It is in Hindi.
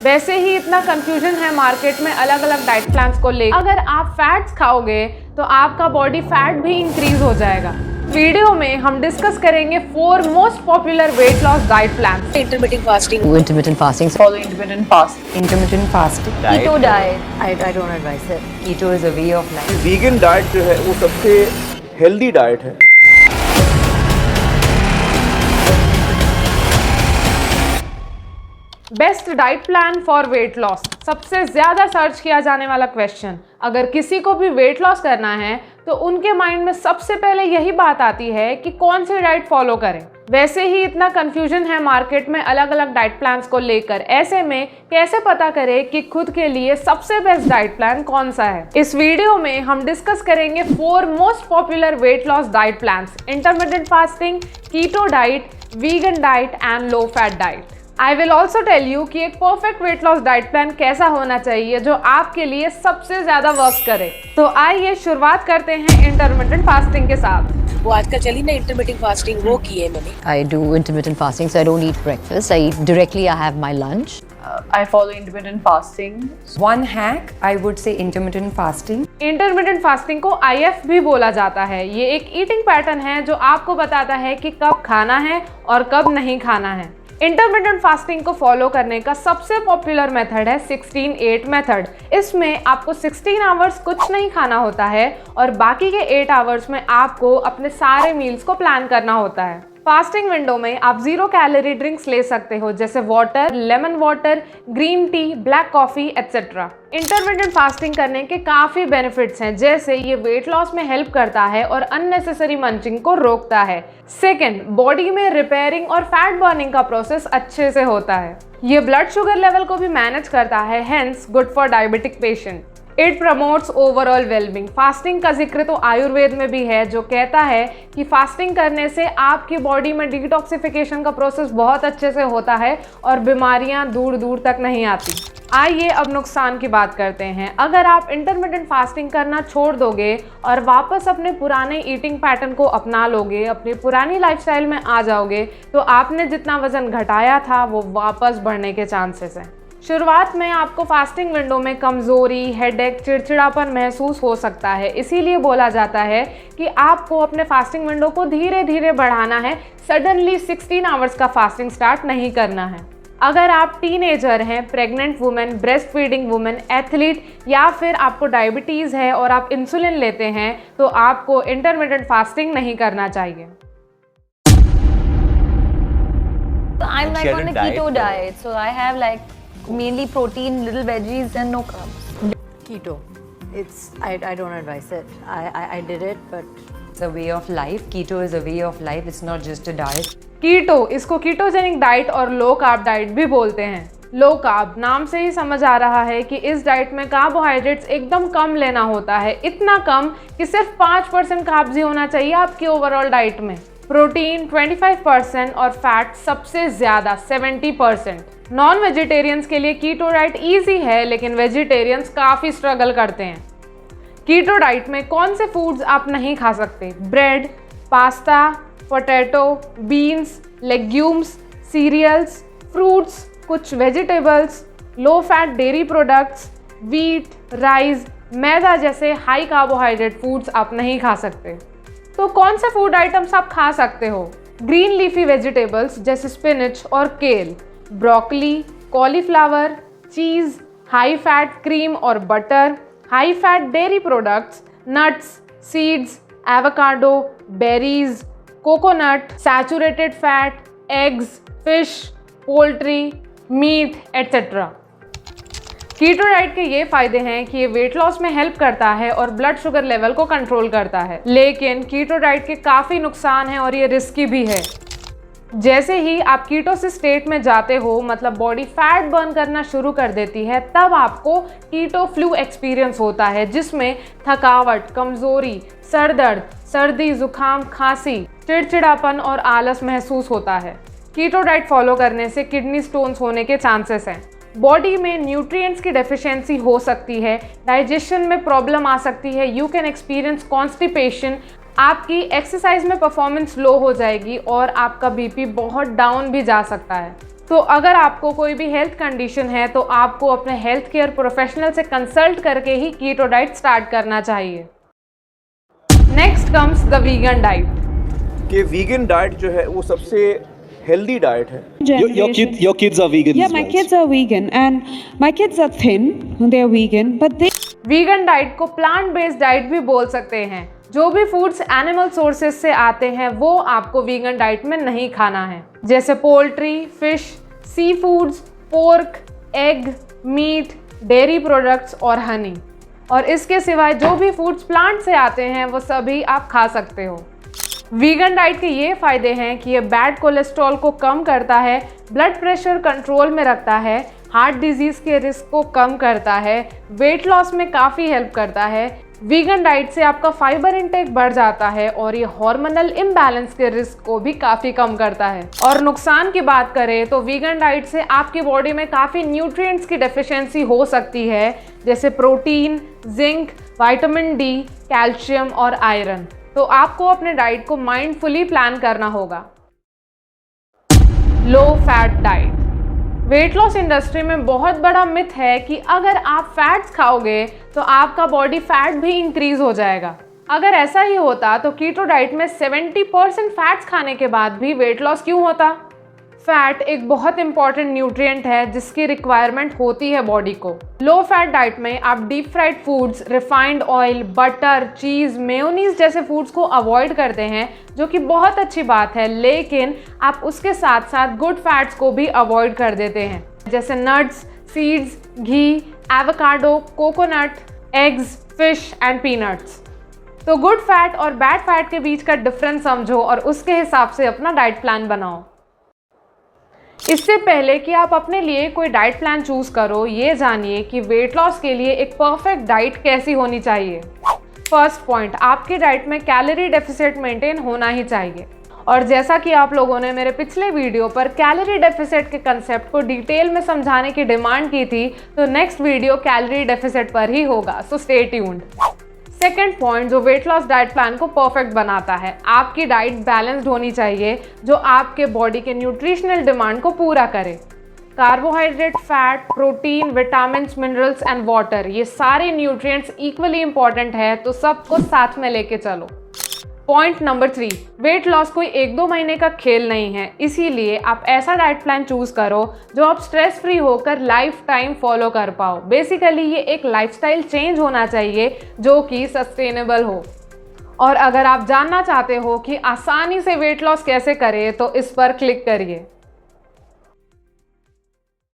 वैसे ही इतना कंफ्यूजन है मार्केट में अलग अलग डाइट प्लान्स को लेकर। अगर आप फैट्स खाओगे तो आपका बॉडी फैट भी इंक्रीज हो जाएगा। वीडियो में हम डिस्कस करेंगे 4 most popular weight loss diet plan. Intermittent fasting. Do intermittent fasting. Follow intermittent fast. Intermittent fasting. Keto diet. I don't advise it. Keto is a way of life. Vegan diet जो है वो सबसे हेल्दी डाइट है। Best diet plan for weight loss, सबसे ज्यादा सर्च किया जाने वाला क्वेश्चन। अगर किसी को भी वेट लॉस करना है तो उनके माइंड में सबसे पहले यही बात आती है कि कौन सी डाइट फॉलो करें। वैसे ही इतना कंफ्यूजन है मार्केट में अलग अलग डाइट प्लान्स को लेकर। ऐसे में कैसे पता करें कि खुद के लिए सबसे बेस्ट डाइट प्लान कौन सा है? इस वीडियो में हम डिस्कस करेंगे 4 most popular weight loss diet plans: intermittent fasting, keto diet, vegan diet and low fat diet. I will also tell you कि एक perfect weight loss diet plan कैसा होना चाहिए जो आपके लिए सबसे ज्यादा वर्क करे। तो आइए शुरुआत करते हैं इंटरमिटेंट फास्टिंग के साथ। वो आजकल चली ना इंटरमिटेंट फास्टिंग, वो की है मैंने। I do intermittent fasting, so I don't eat breakfast. I eat directly. I have my lunch. I follow intermittent fasting. One hack, I would say intermittent fasting. Intermittent fasting को IF भी बोला जाता है। ये एक ईटिंग पैटर्न है जो आपको बताता है कि कब खाना है और कब नहीं खाना है। इंटरमिटेंट फास्टिंग को फॉलो करने का सबसे पॉपुलर मेथड है 16-8 मेथड। इसमें आपको 16 आवर्स कुछ नहीं खाना होता है और बाकी के 8 आवर्स में आपको अपने सारे मील्स को प्लान करना होता है। फास्टिंग विंडो में आप 0 कैलोरी ड्रिंक्स ले सकते हो जैसे water, lemon water, green tea, black coffee etcetera. Intermittent fasting करने के काफ़ी बेनिफिट्स हैं, जैसे ये वेट लॉस में हेल्प करता है और अननेसेसरी मंचिंग को रोकता है। सेकेंड, बॉडी में रिपेयरिंग और फैट बर्निंग का प्रोसेस अच्छे से होता है। ये ब्लड शुगर लेवल को भी मैनेज करता है, hence good for diabetic patient. It promotes overall wellbeing. Fasting का जिक्र तो आयुर्वेद में भी है जो कहता है कि फास्टिंग करने से आपकी बॉडी में डिटॉक्सिफिकेशन का प्रोसेस बहुत अच्छे से होता है और बीमारियां दूर दूर तक नहीं आती। आइए अब नुकसान की बात करते हैं। अगर आप इंटरमिटेंट फास्टिंग करना छोड़ दोगे और वापस अपने पुराने ईटिंग पैटर्न को अपना लोगे, अपनी पुरानी लाइफस्टाइल में आ जाओगे, तो आपने जितना वजन घटाया था वो वापस बढ़ने के चांसेस हैं। शुरुआत में आपको फास्टिंग विंडो में कमज़ोरी, हेडेक, चिड़चिड़ापन महसूस हो सकता है। इसीलिए बोला जाता है कि आपको अपने फास्टिंग विंडो को धीरे धीरे बढ़ाना है, सडनली 16 आवर्स का फास्टिंग स्टार्ट नहीं करना है। अगर आप टीनेजर हैं, pregnant women, breast feeding women, athlete या फिर आपको डायबिटीज़ है और आप इंसुलिन लेते हैं तो आपको इंटरमिटेंट फास्टिंग नहीं करना चाहिए। I'm like on a keto diet, so I have like mainly protein, little veggies, and no carbs. Keto. I don't advise it. I did it, but It's a way of life. Keto is a way of life. It's not just a diet. कीटो, इसको कीटोजेनिक डाइट और लो कार्ब डाइट भी बोलते हैं। लो कार्ब, नाम से ही समझ आ रहा है कि इस डाइट में कार्बोहाइड्रेट्स एकदम कम लेना होता है, इतना कम कि सिर्फ 5% कार्ब्स ही होना चाहिए आपकी ओवरऑल डाइट में। प्रोटीन 25% और फैट सबसे ज़्यादा 70%। नॉन वेजिटेरियंस के लिए कीटो डाइट ईजी है, लेकिन वेजिटेरियंस काफ़ी स्ट्रगल करते हैं। कीटो डाइट में कौन से फूड्स आप नहीं खा सकते? Bread, pasta, potato, beans, legumes, cereals, fruits, कुछ vegetables, low fat dairy products, wheat, rice, मैदा जैसे हाई कार्बोहाइड्रेट फूड्स आप नहीं खा सकते। तो कौन से फूड आइटम्स आप खा सकते हो? ग्रीन लीफी वेजिटेबल्स जैसे स्पिनच और kale, broccoli, cauliflower, cheese, high fat cream और butter, high fat dairy products, nuts, seeds, avocado, berries, coconut, saturated fat, eggs, fish, poultry, meat etcetera. Keto diet के ये फायदे हैं कि ये वेट लॉस में हेल्प करता है और ब्लड शुगर लेवल को कंट्रोल करता है, लेकिन कीटो डाइट के काफ़ी नुकसान हैं और ये रिस्की भी है। जैसे ही आप कीटोसिस स्टेट में जाते हो, मतलब बॉडी फैट बर्न करना शुरू कर देती है, तब आपको कीटो फ्लू एक्सपीरियंस होता है जिसमें थकावट, कमज़ोरी, सर दर्द, सर्दी, जुकाम, खांसी, चिड़चिड़ापन और आलस महसूस होता है। कीटो डाइट फॉलो करने से किडनी स्टोन्स होने के चांसेस हैं। बॉडी में न्यूट्रिएंट्स की डेफिशिएंसी हो सकती है, डाइजेशन में प्रॉब्लम आ सकती है, यू कैन एक्सपीरियंस कॉन्स्टिपेशन, आपकी एक्सरसाइज में परफॉर्मेंस लो हो जाएगी और आपका बीपी बहुत डाउन भी जा सकता है। तो अगर आपको कोई भी हेल्थ कंडीशन है तो आपको अपने हेल्थ केयर प्रोफेशनल से कंसल्ट करके ही कीटो डाइट स्टार्ट करना चाहिए। Next comes the vegan diet. कि वीगन डाइट जो है वो सबसे हेल्दी डाइट है। Your kids are vegan. Yeah, as my well. kids are vegan, and my kids are thin. They are vegan, but they vegan diet को प्लांट बेस्ड डाइट भी बोल सकते हैं। जो भी फूड्स एनिमल सोर्सेज से आते हैं वो आपको वीगन डाइट में नहीं खाना है, जैसे poultry, fish, sea foods, pork, egg, meat, dairy products और हनी। और इसके सिवाय जो भी फूड्स प्लांट से आते हैं वो सभी आप खा सकते हो। वीगन डाइट के ये फ़ायदे हैं कि ये बैड कोलेस्ट्रॉल को कम करता है, ब्लड प्रेशर कंट्रोल में रखता है, हार्ट डिजीज़ के रिस्क को कम करता है, वेट लॉस में काफ़ी हेल्प करता है। वीगन डाइट से आपका फाइबर इंटेक बढ़ जाता है और ये हार्मोनल इम्बैलेंस के रिस्क को भी काफ़ी कम करता है। और नुकसान की बात करें तो वीगन डाइट से आपकी बॉडी में काफ़ी न्यूट्रिएंट्स की डेफिशिएंसी हो सकती है, जैसे protein, zinc, vitamin D, calcium और आयरन। तो आपको अपने डाइट को माइंडफुली प्लान करना होगा। लो fat diet. Weight loss industry में बहुत बड़ा मिथ है कि अगर आप फैट्स खाओगे तो आपका बॉडी फैट भी इंक्रीज हो जाएगा। अगर ऐसा ही होता तो कीटो डाइट में 70% फैट्स खाने के बाद भी वेट लॉस क्यों होता? फैट एक बहुत इंपॉर्टेंट न्यूट्रिएंट है जिसकी रिक्वायरमेंट होती है बॉडी को। लो फैट डाइट में आप deep fried foods, refined oil, butter, cheese, mayonnaise जैसे फूड्स को अवॉइड करते हैं, जो कि बहुत अच्छी बात है, लेकिन आप उसके साथ साथ गुड फैट्स को भी अवॉइड कर देते हैं, जैसे nuts, seeds, ghee, avocado, coconut, eggs, fish and peanuts. तो गुड फैट और बैड फैट के बीच का डिफरेंस समझो और उसके हिसाब से अपना डाइट प्लान बनाओ। इससे पहले कि आप अपने लिए कोई डाइट प्लान चूज करो, ये जानिए कि वेट लॉस के लिए एक परफेक्ट डाइट कैसी होनी चाहिए। फर्स्ट पॉइंट, आपकी डाइट में कैलोरी डेफिसिट मेंटेन होना ही चाहिए। और जैसा कि आप लोगों ने मेरे पिछले वीडियो पर कैलोरी डेफिसिट के कंसेप्ट को डिटेल में समझाने की डिमांड की थी, तो नेक्स्ट वीडियो कैलोरी डेफिसिट पर ही होगा, so stay tuned. Second point जो वेट लॉस डाइट प्लान को परफेक्ट बनाता है, आपकी डाइट बैलेंस्ड होनी चाहिए जो आपके बॉडी के न्यूट्रिशनल डिमांड को पूरा करे। Carbohydrate, fat, protein, vitamins, minerals and water, ये सारे न्यूट्रिएंट्स इक्वली इंपॉर्टेंट है, तो सबको साथ में लेके चलो। पॉइंट नंबर 3, वेट लॉस कोई 1-2 महीने का खेल नहीं है, इसीलिए आप ऐसा डाइट प्लान चूज करो जो आप स्ट्रेस फ्री होकर लाइफ टाइम फॉलो कर पाओ। बेसिकली ये एक लाइफस्टाइल चेंज होना चाहिए जो कि सस्टेनेबल हो। और अगर आप जानना चाहते हो कि आसानी से वेट लॉस कैसे करें तो इस पर क्लिक करिए।